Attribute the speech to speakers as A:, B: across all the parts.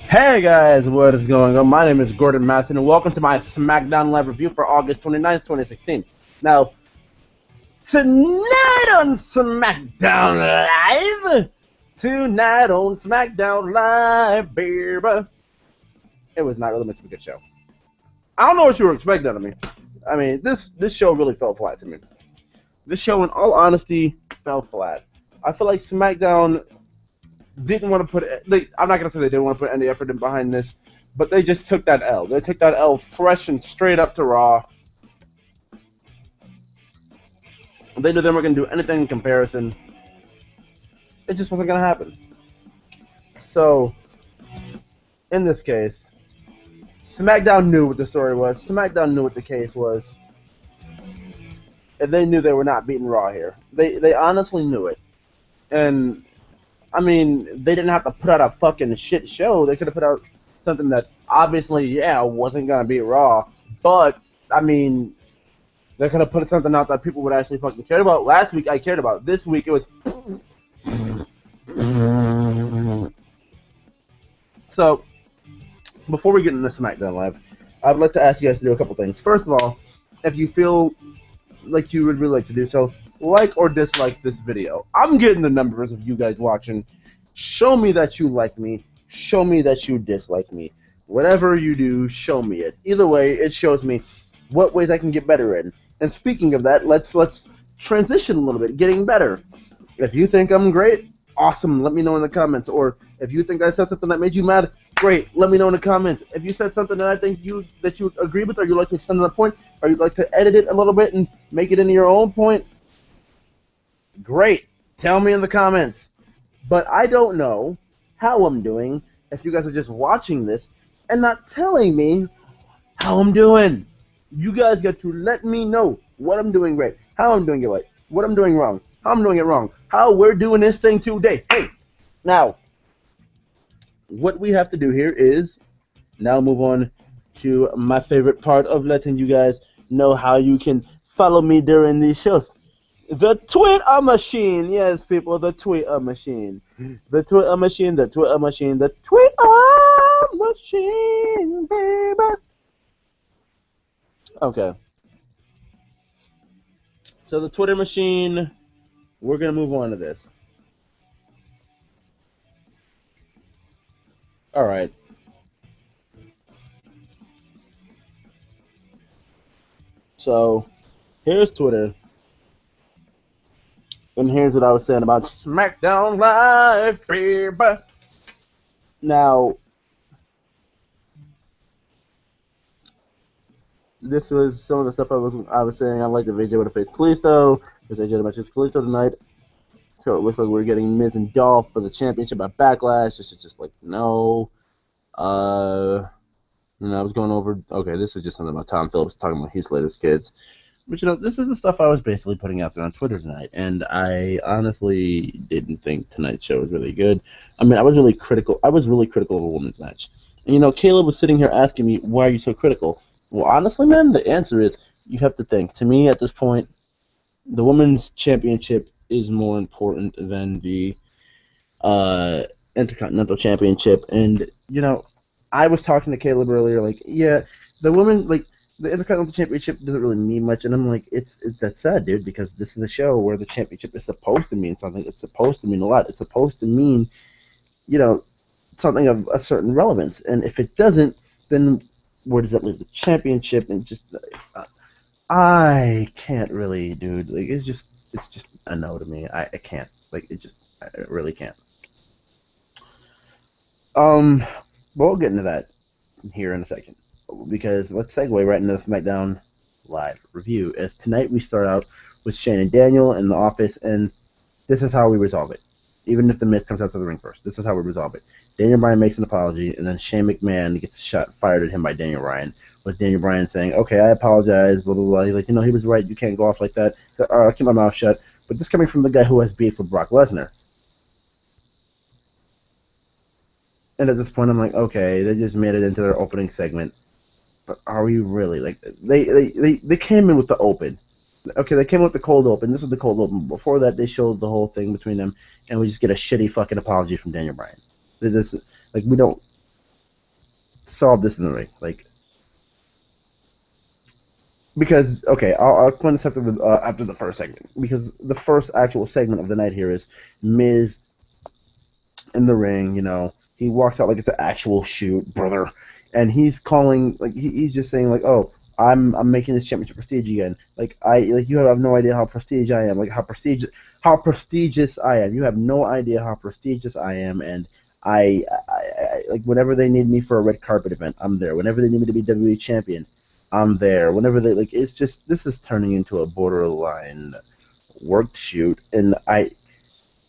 A: Hey guys, what is going on? My name is Gordon Masson, and welcome to my SmackDown Live review for August 29th, 2016. Now, tonight on SmackDown Live, baby. It was not really meant to be a good show. I don't know what you were expecting out of me. I mean, this show really fell flat to me. This show, in all honesty, fell flat. I feel like SmackDown didn't want to put. I'm not gonna say they didn't want to put any effort in behind this, but they just took that L. They took that L fresh and straight up to Raw. They knew they weren't gonna do anything in comparison. It just wasn't gonna happen. So, in this case, SmackDown knew what the story was. SmackDown knew what the case was, and they knew they were not beating Raw here. They honestly knew it, and I mean, they didn't have to put out a fucking shit show. They could have put out something that obviously, wasn't going to be Raw. But, I mean, they could have put something out that people would actually fucking care about. Last week, I cared about. This week, it was... So, before we get into SmackDown Live, I would like to ask you guys to do a couple things. First of all, if you feel like you would really like to do so, like or dislike this video. I'm getting the numbers of you guys watching. Show me that you like me. Show me that you dislike me. Whatever you do, show me it. Either way, it shows me what ways I can get better in. And speaking of that, let's transition a little bit, getting better. If you think I'm great, awesome. Let me know in the comments. Or if you think I said something that made you mad, great. Let me know in the comments. If you said something that I think you agree with, or you'd like to extend that point, or you'd like to edit it a little bit and make it into your own point, great. Tell me in the comments. But I don't know how I'm doing if you guys are just watching this and not telling me how I'm doing. You guys got to let me know what I'm doing great, how I'm doing it right, what I'm doing wrong, how I'm doing it wrong, how we're doing this thing today. Hey, now, what we have to do here is now move on to my favorite part of letting you guys know how you can follow me during these shows. The Twitter machine, yes, people, the Twitter machine. The Twitter machine, the Twitter machine, the Twitter machine, baby. Okay. So the Twitter machine, we're going to move on to this. Alright. So, here's Twitter. And here's what I was saying about SmackDown Live, baby. Now, this was some of the stuff I was saying. I like the AJ with a face Kalisto. Because AJ matches Kalisto tonight. So it looks like we're getting Miz and Dolph for the championship at Backlash. This is just like, no. I was going over, okay, this is just something about Tom Phillips talking about Heath Slater's kids. But, this is the stuff I was basically putting out there on Twitter tonight, and I honestly didn't think tonight's show was really good. I mean, I was really critical of a women's match. And, Caleb was sitting here asking me, why are you so critical? Well, honestly, man, the answer is, you have to think. To me, at this point, the women's championship is more important than the Intercontinental Championship. And, I was talking to Caleb earlier, the women, the Intercontinental Championship doesn't really mean much, and I'm like, that's sad, dude, because this is a show where the championship is supposed to mean something. It's supposed to mean a lot. It's supposed to mean, something of a certain relevance. And if it doesn't, then where does that leave the championship? And just, I can't really, dude. It's just a no to me. I can't. I really can't. We'll get into that here in a second. Because let's segue right into the SmackDown Live review. As tonight we start out with Shane and Daniel in the office, and this is how we resolve it. Even if the Miz comes out to the ring first, this is how we resolve it. Daniel Bryan makes an apology, and then Shane McMahon gets a shot fired at him by Daniel Bryan, with Daniel Bryan saying, "Okay, I apologize, blah blah blah." He's like, he was right. You can't go off like that. I'll keep my mouth shut. But this coming from the guy who has beef with Brock Lesnar. And at this point, I'm like, okay, they just made it into their opening segment. But are we really? They came in with the open. Okay, they came in with the cold open. This is the cold open. Before that, they showed the whole thing between them, and we just get a shitty fucking apology from Daniel Bryan. We don't. solve this in the ring. Like, because okay, I'll explain this after the first segment. Because the first actual segment of the night here is Miz in the ring. You know, he walks out like it's an actual shoot, brother, and he's calling like he's just saying like, oh, I'm making this championship prestige again. Like you have no idea how prestigious I am. Like how prestigious I am. You have no idea how prestigious I am, and I like whenever they need me for a red carpet event, I'm there. Whenever they need me to be WWE champion, I'm there. Whenever they like, it's just this is turning into a borderline worked shoot, and I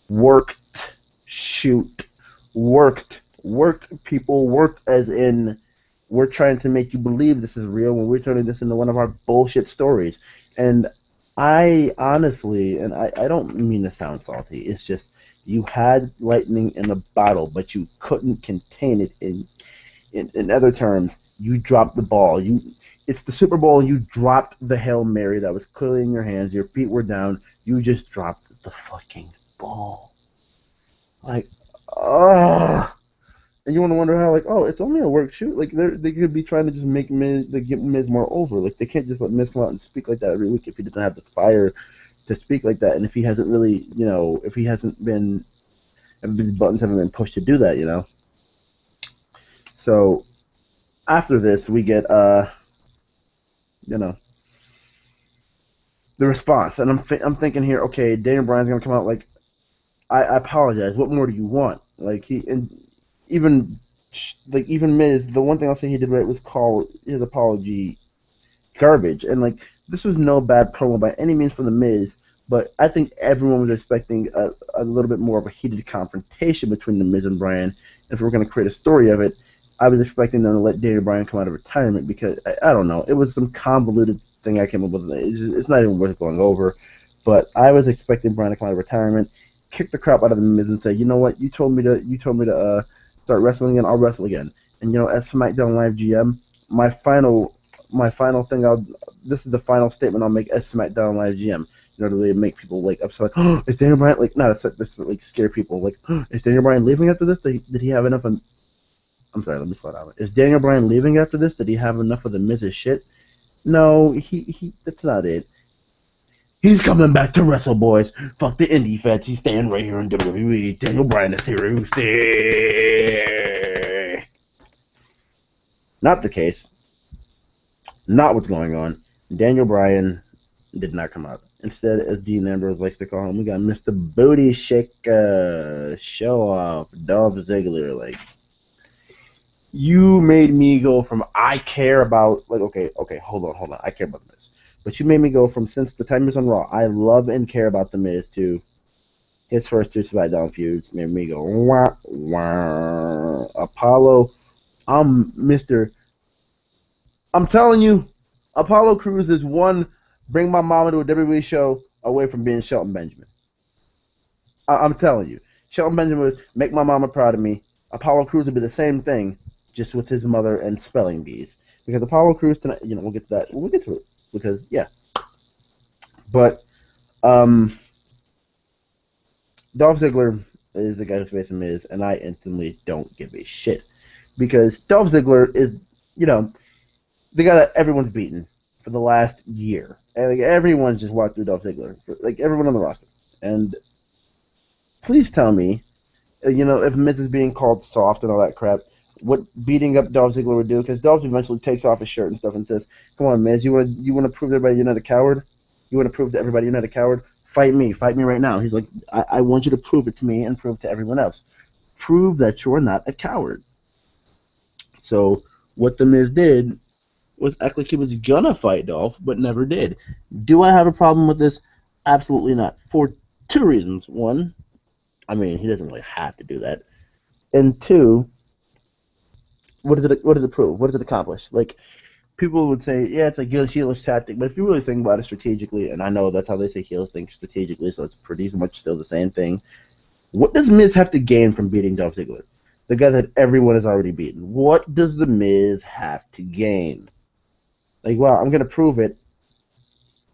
A: worked shoot worked people worked as in we're trying to make you believe this is real when we're turning this into one of our bullshit stories. And I honestly, and I don't mean to sound salty, it's just you had lightning in a bottle, but you couldn't contain it. In other terms, you dropped the ball. It's the Super Bowl, and you dropped the Hail Mary that was clearly in your hands. Your feet were down. You just dropped the fucking ball. Like, ugh. And you want to wonder how, like, oh, it's only a work shoot. Like, they could be trying to just make Miz, get Miz more over. Like, they can't just let Miz come out and speak like that every week if he doesn't have the fire to speak like that, and if he hasn't really, you know, if his buttons haven't been pushed to do that, you know. So after this, we get, you know, the response, and I'm thinking here, okay, Daniel Bryan's gonna come out like, I apologize. What more do you want? Like even Miz, the one thing I'll say he did right was call his apology garbage, and like this was no bad promo by any means from the Miz, but I think everyone was expecting a little bit more of a heated confrontation between the Miz and Bryan. If we're gonna create a story of it, I was expecting them to let Daniel Bryan come out of retirement because I don't know, it was some convoluted thing I came up with. It's not even worth going over, but I was expecting Bryan to come out of retirement, kick the crap out of the Miz, and say, you know what, you told me to start wrestling again, I'll wrestle again. And you know, as SmackDown Live GM, my final thing, this is the final statement I'll make as SmackDown Live GM. In order to really make people like upset, like, oh, is Daniel Bryan like? No, this is like scare people. Like, oh, is Daniel Bryan leaving after this? Did he have enough of? I'm sorry, let me slow down. Is Daniel Bryan leaving after this? Did he have enough of the Miz's shit? No, he. That's not it. He's coming back to wrestle, boys. Fuck the indie feds. He's staying right here in WWE. Daniel Bryan is here to stay. Not the case. Not what's going on. Daniel Bryan did not come out. Instead, as Dean Ambrose likes to call him, we got Mr. Booty Shaker, show off, Dolph Ziggler. Like, you made me go from I care about, like, okay, hold on, I care about the Miz. But you made me go from, since the time he was on Raw, I love and care about the Miz, to his first two SmackDown feuds made me go, wah, wah. Apollo, I'm telling you, Apollo Crews is one bring my mama to a WWE show away from being Shelton Benjamin. I'm telling you. Shelton Benjamin was make my mama proud of me. Apollo Crews would be the same thing, just with his mother and spelling bees. Because Apollo Crews tonight, you know, we'll get to that. We'll get to it. Because, yeah. But, Dolph Ziggler is the guy who's facing Miz, and I instantly don't give a shit. Because Dolph Ziggler is, you know, the guy that everyone's beaten for the last year. And like, everyone's just walked through Dolph Ziggler, like everyone on the roster. And please tell me, you know, if Miz is being called soft and all that crap, what beating up Dolph Ziggler would do? Because Dolph eventually takes off his shirt and stuff and says, "Come on, Miz, you want to prove to everybody you're not a coward? You want to prove to everybody you're not a coward? Fight me right now." He's like, I want you to prove it to me and prove to everyone else. Prove that you're not a coward. So what the Miz did was act like he was gonna fight Dolph, but never did. Do I have a problem with this? Absolutely not. For two reasons. One, I mean, he doesn't really have to do that. And two, what does it prove? What does it accomplish? Like, people would say, yeah, it's a heelish tactic, but if you really think about it strategically, and I know that's how they say heels think strategically, so it's pretty much still the same thing. What does Miz have to gain from beating Dolph Ziggler? The guy that everyone has already beaten. What does the Miz have to gain? Like, well, I'm going to prove it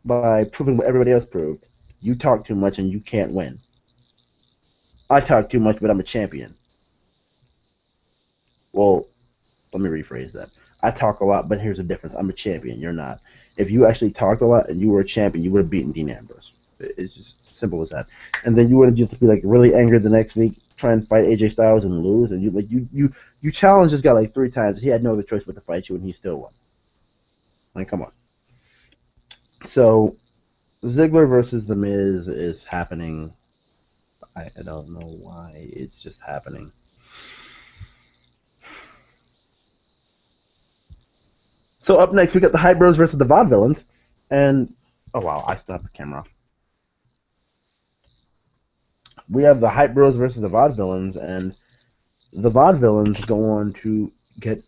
A: by proving what everybody else proved. You talk too much and you can't win. I talk too much, but I'm a champion. Well, let me rephrase that. I talk a lot, but here's the difference. I'm a champion. You're not. If you actually talked a lot and you were a champion, you would have beaten Dean Ambrose. It's just simple as that. And then you wouldn't just be like really angry the next week, try and fight AJ Styles and lose, and you challenged this guy like 3 times. He had no other choice but to fight you, and he still won. Like, come on. So Ziggler versus The Miz is happening. I don't know why. It's just happening. So up next, we got the Hype Bros versus the Vaudevillains. And, oh wow, I still have the camera off. We have the Hype Bros versus the Vaudevillains, and the Vaudevillains go on to get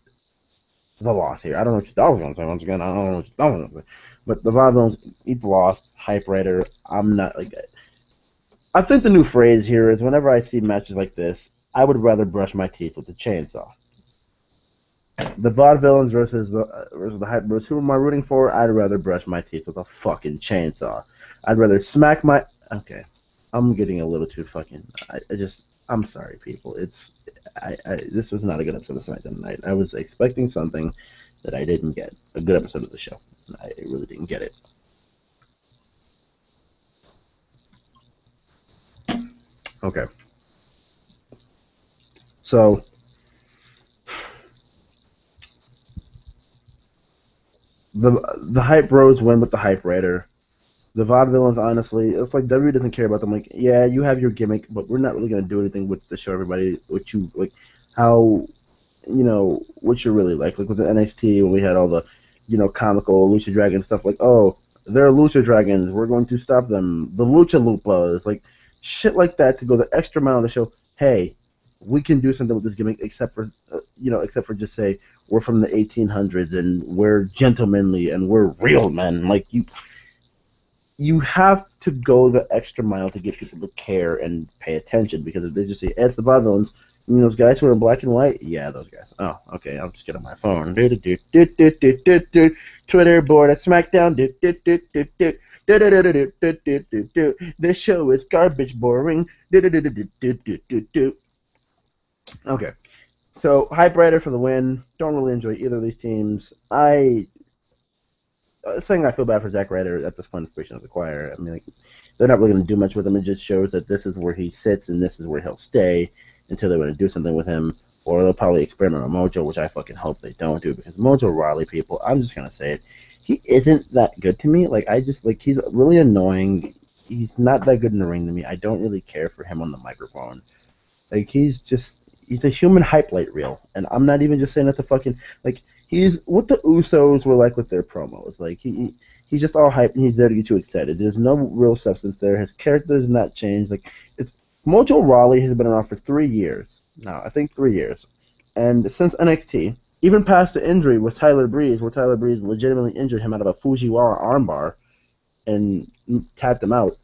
A: the loss here. I don't know what you thought was going to say. Once again, I don't know what you thought was going to say. But the Vaudevillains eat the loss. Hype Rider. I'm not like. I think the new phrase here is whenever I see matches like this, I would rather brush my teeth with a chainsaw. The Vaudevillains versus the Hype Bros. Who am I rooting for? I'd rather brush my teeth with a fucking chainsaw. I'd rather smack my. Okay, I'm getting a little too fucking. I'm sorry, people. This was not a good episode of SmackDown tonight. I was expecting something that I didn't get. A good episode of the show. I really didn't get it. Okay. So the Hype Bros win with the Hype Rider. The Vaudevillains, honestly, it's like WWE doesn't care about them. Like, yeah, you have your gimmick, but we're not really gonna do anything with to show everybody what you like, how, what you're really like. Like with the NXT when we had all the, comical Lucha Dragon stuff. Like, oh, they're Lucha Dragons. We're going to stop them. The Lucha Lupas, like shit like that, to go the extra mile to show, hey, we can do something with this gimmick, except for just say we're from the 1800s and we're gentlemanly and we're real men. Like you have to go the extra mile to get people to care and pay attention, because if they just say, it's the Vaudevillains, those guys who are in black and white, yeah, those guys. Oh, okay, I'll just get on my phone. Twitter board at SmackDown. This show is garbage, boring. Okay, so Hype Rider for the win. Don't really enjoy either of these teams. Saying I feel bad for Zack Ryder at this point is preaching to the choir. I mean, like, they're not really going to do much with him. It just shows that this is where he sits and this is where he'll stay until they want to do something with him, or they'll probably experiment with Mojo, which I fucking hope they don't do, because Mojo Rawley, people, I'm just going to say it, he isn't that good to me. Like, he's really annoying. He's not that good in the ring to me. I don't really care for him on the microphone. Like, he's a human hype light reel, and I'm not even just saying that to fucking, like, he's what the Usos were like with their promos. Like, he's just all hype and he's there to get you excited. There's no real substance there. His character has not changed. Like, it's Mojo Rawley has been around for 3 years now. I think 3 years, and since NXT, even past the injury with Tyler Breeze, where Tyler Breeze legitimately injured him out of a Fujiwara armbar and tapped him out,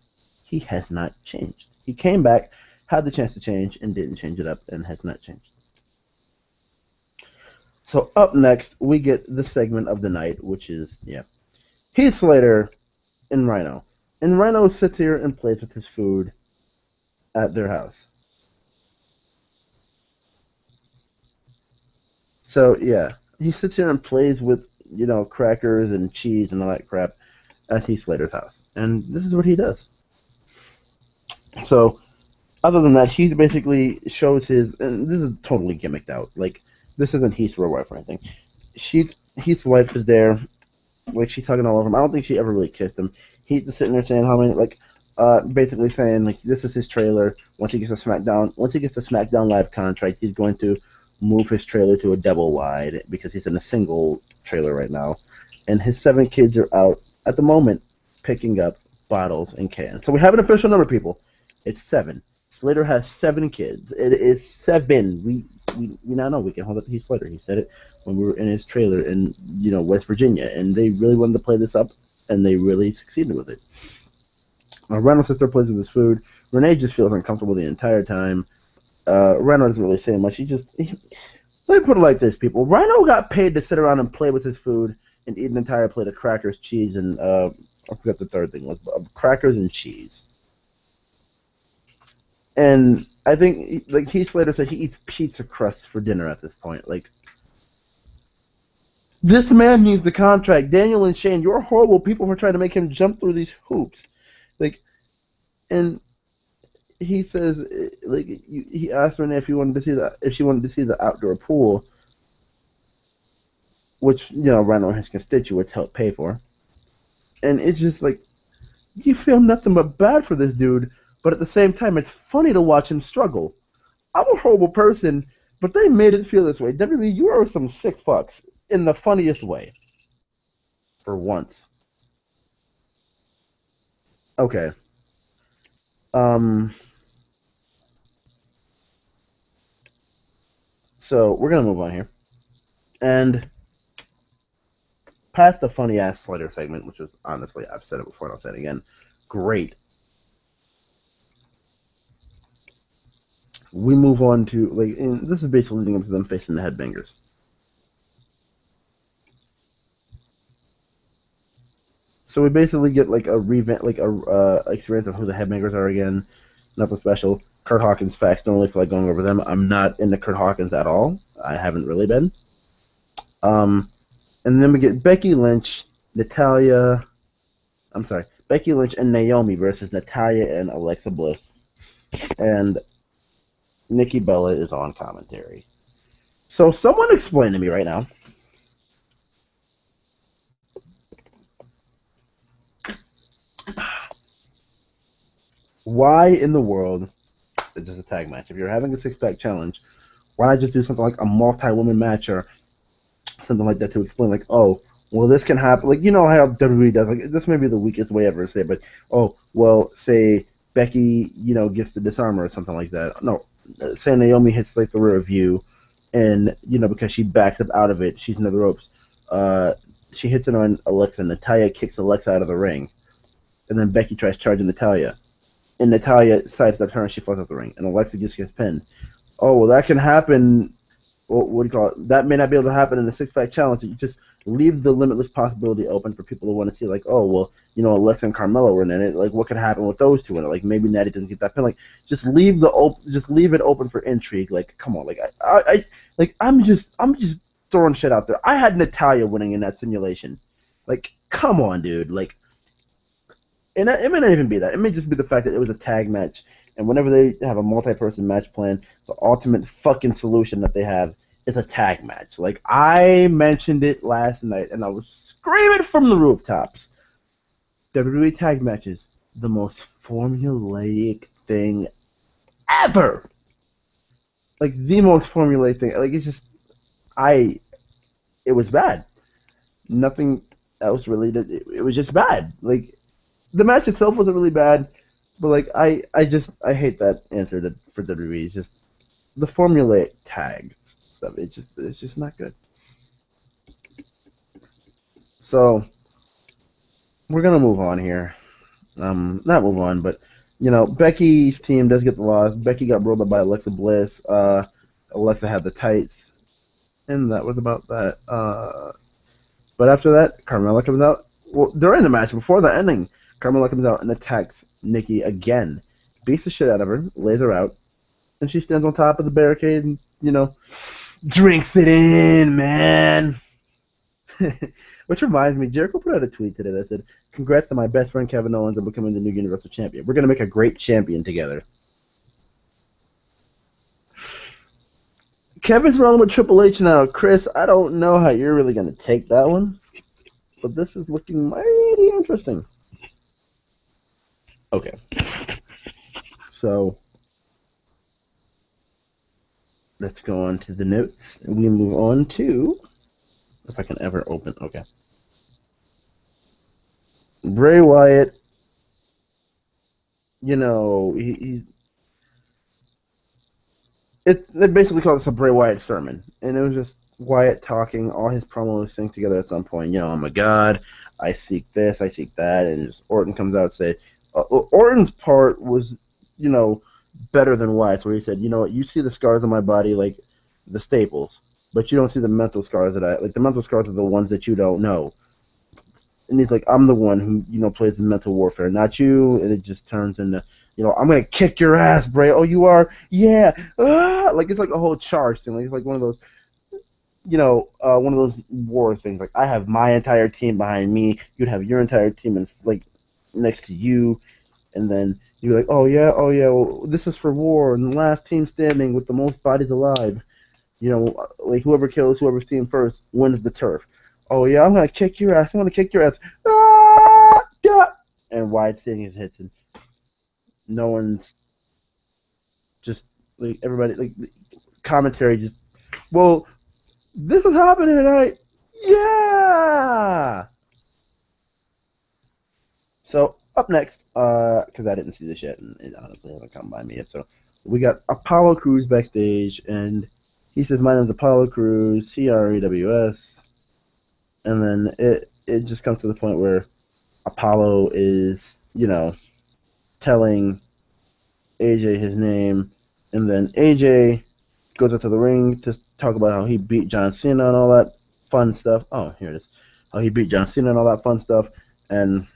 A: he has not changed. He came back, had the chance to change, and didn't change it up, and has not changed. So up next, we get the segment of the night, which is, Heath Slater and Rhino. And Rhino sits here and plays with his food at their house. So, he sits here and plays with, crackers and cheese and all that crap at Heath Slater's house. And this is what he does. So, other than that, he basically shows his, and this is totally gimmicked out, like, this isn't Heath's real wife or anything. Heath's wife is there, like, she's tugging all over him. I don't think she ever really kissed him. He's just sitting there saying how many, like, basically saying, like, this is his trailer. Once he gets a SmackDown Live contract, he's going to move his trailer to a double wide because he's in a single trailer right now. And his 7 kids are out at the moment picking up bottles and cans. So we have an official number, people. It's 7. Slater has 7 kids. It is 7. We now know we can hold it to Heath Slater. He said it when we were in his trailer in West Virginia, and they really wanted to play this up, and they really succeeded with it. Rhino's sister plays with his food. Renee just feels uncomfortable the entire time. Rhino doesn't really say much. Let me put it like this, people. Rhino got paid to sit around and play with his food and eat an entire plate of crackers, cheese, and I forgot the third thing was, crackers and cheese. And I think, like Heath Slater said, he eats pizza crusts for dinner at this point. Like, This man needs the contract. Daniel and Shane, you're horrible people for trying to make him jump through these hoops. Like, and he says, like, he asked Renee if she wanted to see the outdoor pool, which Rhino and his constituents helped pay for. And it's just like, you feel nothing but bad for this dude, but at the same time, it's funny to watch him struggle. I'm a horrible person, but they made it feel this way. WWE, you are some sick fucks in the funniest way. For once. Okay. So we're gonna move on here, and past the funny ass Slater segment, which was honestly, I've said it before and I'll say it again, great. We move on to and this is basically leading up to them facing the Headbangers. So we basically get like a revamp, like a experience of who the Headbangers are again. Nothing special. Kurt Hawkins facts. Don't really feel like going over them. I'm not into Kurt Hawkins at all. I haven't really been. And then we get Becky Lynch, Becky Lynch and Naomi versus Natalya and Alexa Bliss. And Nikki Bella is on commentary. So someone explain to me right now. Why in the world is this a tag match? If you're having a six-pack challenge, why not just do something like a multi-woman match or something like that to explain, like, oh, well, this can happen. Like, you know how WWE does. Like, this may be the weakest way ever to say it, but, oh, well, say Becky, gets to disarm her or something like that. No, say Naomi hits, like, the rear view, and, because she backs up out of it, she's into the ropes. She hits it on Alexa. Natalya kicks Alexa out of the ring. And then Becky tries charging Natalya. And Natalya sidesteps her and she falls out the ring. And Alexa just gets pinned. Oh, well, that can happen. What do you call it? That may not be able to happen in the six-pack challenge. You just leave the limitless possibility open for people to want to see, like, oh, well, Alexa and Carmella were in it. Like, what could happen with those two in it? Like, maybe Natty doesn't get that pin. Like, just leave it open for intrigue. Like, come on. Like, I'm just throwing shit out there. I had Natalya winning in that simulation. Like, come on, dude. Like, and it may not even be that. It may just be the fact that it was a tag match. And whenever they have a multi-person match plan, the ultimate fucking solution that they have is a tag match. Like, I mentioned it last night, and I was screaming from the rooftops. WWE tag matches, the most formulaic thing ever. Like, the most formulaic thing. Like, it's just, it was bad. Nothing else really did. It was just bad. Like, the match itself wasn't really bad, but like I hate that answer for WWE. It's just the formulaic tag stuff. It's just not good. So we're gonna move on here. Not move on, but Becky's team does get the loss. Becky got rolled up by Alexa Bliss. Alexa had the tights, and that was about that. But after that, Carmella comes out. Well, during the match, before the ending, Carmella comes out and attacks Nikki again. Beats the shit out of her, lays her out, and she stands on top of the barricade and, drinks it in, man. Which reminds me, Jericho put out a tweet today that said, "Congrats to my best friend Kevin Owens on becoming the new Universal Champion. We're going to make a great champion together." Kevin's rolling with Triple H now. Chris, I don't know how you're really going to take that one, but this is looking mighty interesting. Okay. So let's go on to the notes. And we move on to, if I can ever open, okay. Bray Wyatt, they basically called this a Bray Wyatt sermon. And it was just Wyatt talking, all his promos synced together at some point. I'm a god, I seek this, I seek that, and just Orton comes out and say, Orton's part was, better than Wyatt's, where he said, you see the scars on my body, like the staples, but you don't see the mental scars the mental scars are the ones that you don't know. And he's like, I'm the one who, plays the mental warfare, not you. And it just turns into, I'm going to kick your ass, Bray. Oh, you are? Yeah. Ah! Like, it's like a whole charge thing. Like, it's like one of those, one of those war things. Like, I have my entire team behind me. You'd have your entire team next to you, and then you're like, oh yeah, well, this is for war, and the last team standing with the most bodies alive. Like, whoever kills whoever's team first wins the turf. Oh yeah, I'm gonna kick your ass. I'm gonna kick your ass. Ah, yeah. And Wyatt standing his hits, and no one's just like everybody like commentary just. Well, this is happening tonight. Yeah. So up next, because I didn't see this yet, and it honestly hasn't come by me yet. So we got Apollo Crews backstage, and he says, "My name's Apollo Crews, CREWS," and then it just comes to the point where Apollo is, telling AJ his name, and then AJ goes up to the ring to talk about how he beat John Cena and all that fun stuff. Oh, here it is. How he beat John Cena and all that fun stuff, and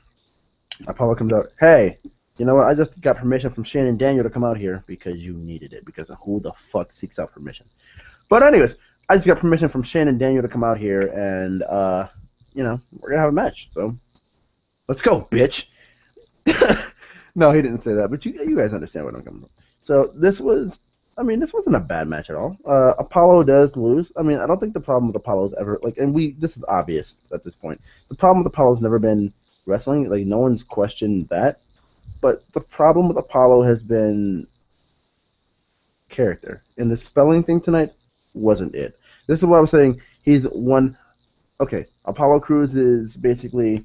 A: Apollo comes out, hey, you know what? I just got permission from Shane and Daniel to come out here because you needed it. Because who the fuck seeks out permission? But anyways, I just got permission from Shane and Daniel to come out here, and we're gonna have a match. So let's go, bitch. No, he didn't say that, but you guys understand what I'm coming from. So this wasn't a bad match at all. Apollo does lose. I don't think the problem with Apollo is ever this is obvious at this point. The problem with Apollo's never been wrestling. Like, no one's questioned that. But the problem with Apollo has been character. And the spelling thing tonight wasn't it. This is what I was saying. He's one. Okay, Apollo Crews is basically.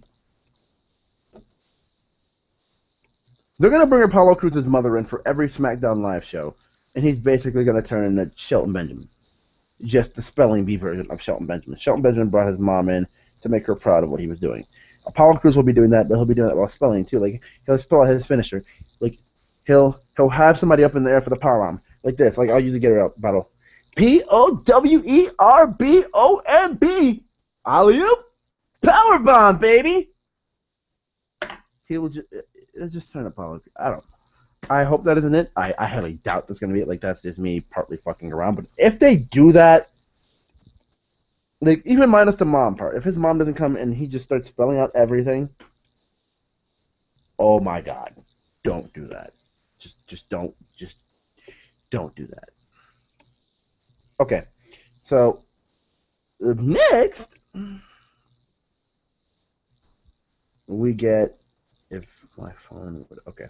A: They're going to bring Apollo Crews' mother in for every SmackDown Live show. And he's basically going to turn into Shelton Benjamin. Just the spelling bee version of Shelton Benjamin. Shelton Benjamin brought his mom in to make her proud of what he was doing. Apollo Crews will be doing that, but he'll be doing that while spelling too. Like, he'll spell out his finisher. Like, he'll have somebody up in the air for the powerbomb. Like this. Like, I'll usually get it out battle. POWERBOMB. Alley-oop. Powerbomb, baby. It'll just turn Apollo. I hope that isn't it. I highly doubt that's gonna be it. Like, that's just me partly fucking around. But if they do that, like, even minus the mom part, if his mom doesn't come and he just starts spelling out everything, oh my god, don't do that. Just don't do that. Okay, so next we get, if my phone would, okay.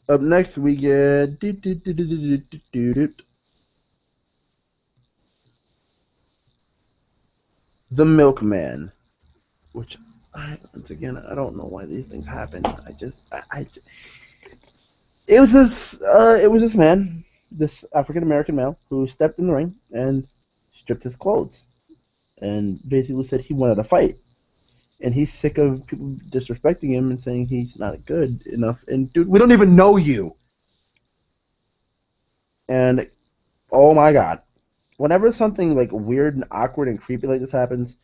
A: Up next we get the Milkman, which once again, I don't know why these things happen. It was this man, this African American male, who stepped in the ring and stripped his clothes, and basically said he wanted to fight, and he's sick of people disrespecting him and saying he's not good enough. And dude, we don't even know you. And oh my god. Whenever something like weird and awkward and creepy like this happens,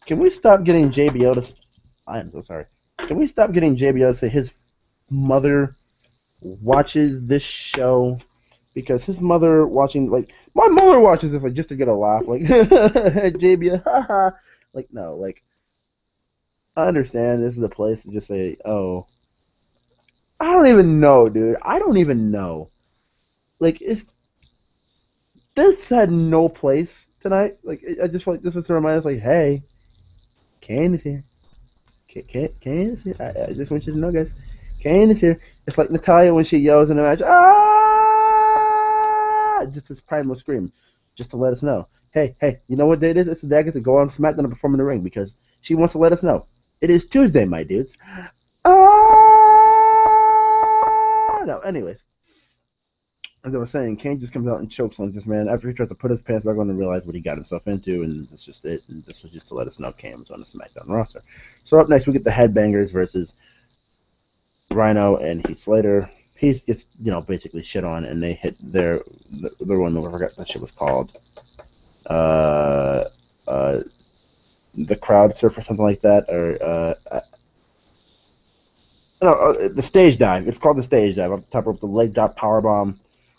A: can we stop getting JBL to... I am so sorry. Can we stop getting JBL to say his mother watches this show? Because his mother watching, like, my mother watches it like just to get a laugh, like, JBL, haha. Like, no, like, I understand this is a place to just say, oh, I don't even know, dude. I don't even know. Like, this had no place tonight. Like, I just feel like this was to remind us, like, hey, Kane is here. Kane is here. I just want you to know, guys. Kane is here. It's like Natalya when she yells in the match, ah! Just this primal scream, just to let us know. Hey, you know what day it is? It's the day I get to go on SmackDown and perform in the ring because she wants to let us know. It is Tuesday, my dudes. No, anyways. As I was saying, Kane just comes out and chokes on this man after he tries to put his pants back on and realize what he got himself into, and that's just it. And this was just to let us know Kane was on the SmackDown roster. So up next, we get the Headbangers versus Rhino and Heath Slater. Heath gets, basically shit on, and they hit their one move. I forgot what that shit was called. The crowd surf or something like that, or the stage dive. It's called the stage dive. Off the top of the leg drop powerbomb.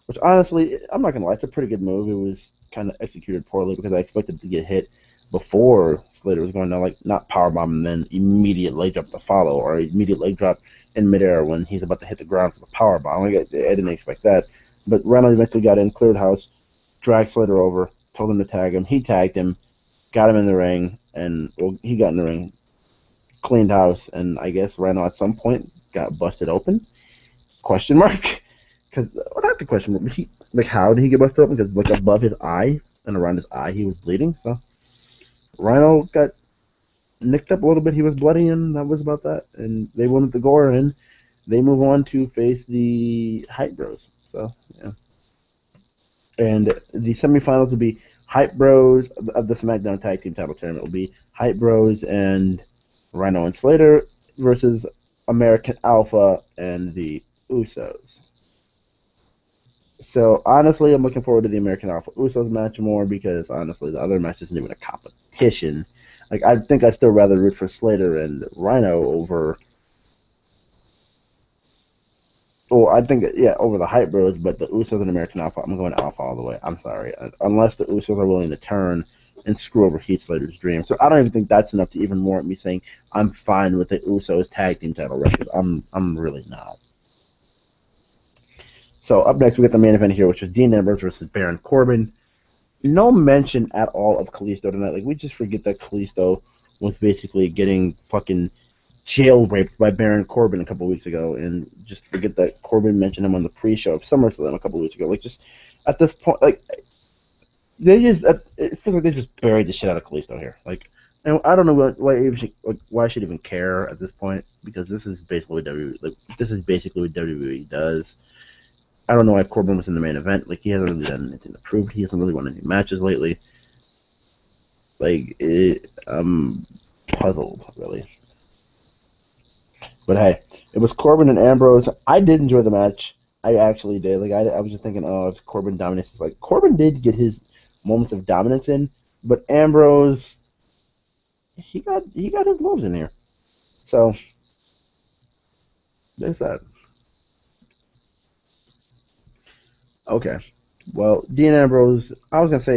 A: Which, honestly, I'm not going to lie, it's a pretty good move. It was kind of executed poorly because I expected to get hit before Slater was going to, like, not powerbomb and then immediate leg drop to follow, or immediate leg drop in midair when he's about to hit the ground for the powerbomb. Like, I didn't expect that. But Rhino eventually got in, cleared house, dragged Slater over, told him to tag him. He tagged him, got him in the ring, and he got in the ring, cleaned house, and I guess Rhino at some point got busted open? Question mark? Because, not the question mark, but how did he get busted open? Because, like, above his eye and around his eye, he was bleeding, so Rhino got nicked up a little bit. He was bloody, and that was about that. And they won with the gore, and they move on to face the Hype Bros. So, yeah. And the semifinals will be Hype Bros of the SmackDown Tag Team Title Tournament. Will be Hype Bros and Rhino and Slater versus American Alpha and the Usos. So, honestly, I'm looking forward to the American Alpha Usos match more because, honestly, the other match isn't even a competition. Like, I think I'd still rather root for Slater and Rhino over... Well, I think, over the Hype Bros, but the Usos and American Alpha, I'm going Alpha all the way. I'm sorry. Unless the Usos are willing to turn and screw over Heath Slater's dream. So I don't even think that's enough to even warrant me saying I'm fine with the Usos tag team title records. I'm really not. So up next, we get the main event here, which is Dean Ambrose versus Baron Corbin. No mention at all of Kalisto tonight. Like, we just forget that Kalisto was basically getting fucking jail raped by Baron Corbin a couple weeks ago, and just forget that Corbin mentioned him on the pre-show of SummerSlam a couple weeks ago. Like, just at this point, like, it feels like they just buried the shit out of Kalisto here. Like, and I don't know why I should even care at this point, because this is basically what WWE does. I don't know why Corbin was in the main event. Like, he hasn't really done anything to prove. He hasn't really won any matches lately. Like, I'm puzzled, really. But hey, it was Corbin and Ambrose. I did enjoy the match. I actually did. Like, I was just thinking, if Corbin dominates, it's like Corbin did get his moments of dominance in, but Ambrose, he got his moves in here. So there's that. Okay. Well, Dean Ambrose, I was just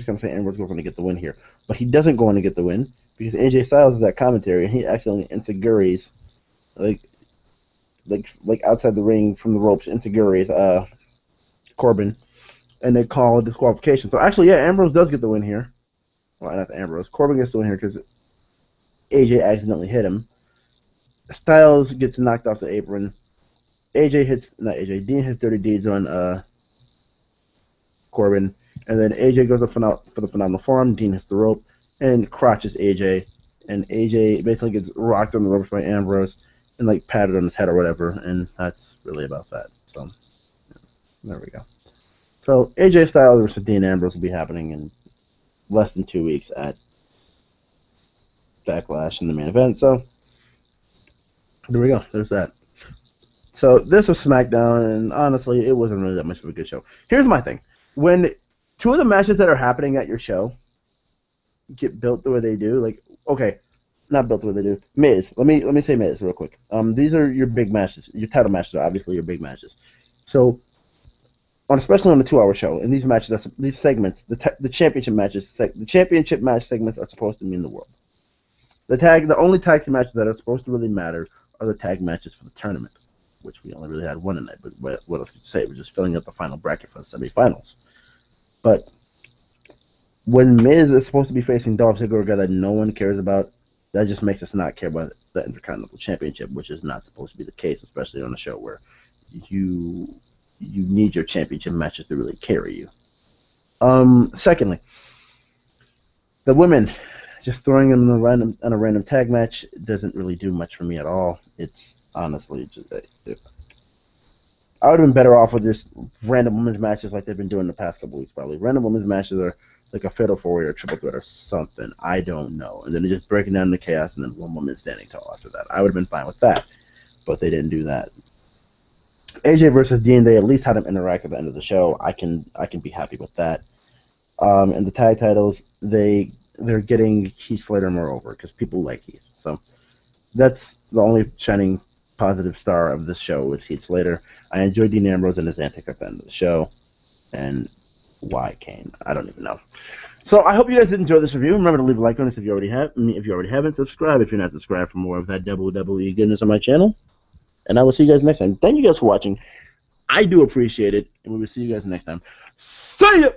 A: gonna say Ambrose goes on to get the win here, but he doesn't go on to get the win because AJ Styles is at commentary and he accidentally enziguris, like outside the ring from the ropes, enziguris Corbin, and they call disqualification. So actually, yeah, Ambrose does get the win here. Well, not Ambrose. Corbin gets the win here because AJ accidentally hit him. Styles gets knocked off the apron. Dean hits Dirty Deeds on Corbin, and then AJ goes up for the Phenomenal Forearm. Dean hits the rope and crotches AJ, and AJ basically gets rocked on the ropes by Ambrose and like patted on his head or whatever, and that's really about that. So there we go. So AJ Styles versus Dean Ambrose will be happening in less than 2 weeks at Backlash in the main event. So there we go. There's that. So this was SmackDown, and honestly, it wasn't really that much of a good show. Here's my thing. When two of the matches that are happening at your show get built the way they do, like, okay, not built the way they do. Miz. Let me say Miz real quick. These are your big matches. Your title matches are obviously your big matches. So, especially on the 2-hour show, in these matches, these segments, the championship matches, the championship match segments are supposed to mean the world. The only tag team matches that are supposed to really matter are the tag matches for the tournament, which we only really had one tonight, but what else could you say? We're just filling up the final bracket for the semifinals. But when Miz is supposed to be facing Dolph Ziggler, a guy that no one cares about, that just makes us not care about the Intercontinental Championship, which is not supposed to be the case, especially on a show where you need your championship matches to really carry you. Secondly, the women, just throwing them in a random tag match doesn't really do much for me at all. It's honestly just... I would have been better off with just random women's matches like they've been doing the past couple weeks, probably. Random women's matches are like a fatal 4-way or a triple threat or something. I don't know. And then they're just breaking down the chaos and then one woman standing tall after that. I would have been fine with that, but they didn't do that. AJ versus Dean, they at least had them interact at the end of the show. I can be happy with that. And the tag titles, they're getting Heath Slater more over because people like Heath. So that's the only shining positive star of this show is Heath Slater. I enjoyed Dean Ambrose and his antics at the end of the show, and Why Kane? I don't even know. So I hope you guys did enjoy this review. Remember to leave a like on this if you already have. If you already haven't, subscribe if you're not subscribed for more of that WWE goodness on my channel. And I will see you guys next time. Thank you guys for watching. I do appreciate it, and we will see you guys next time. See ya!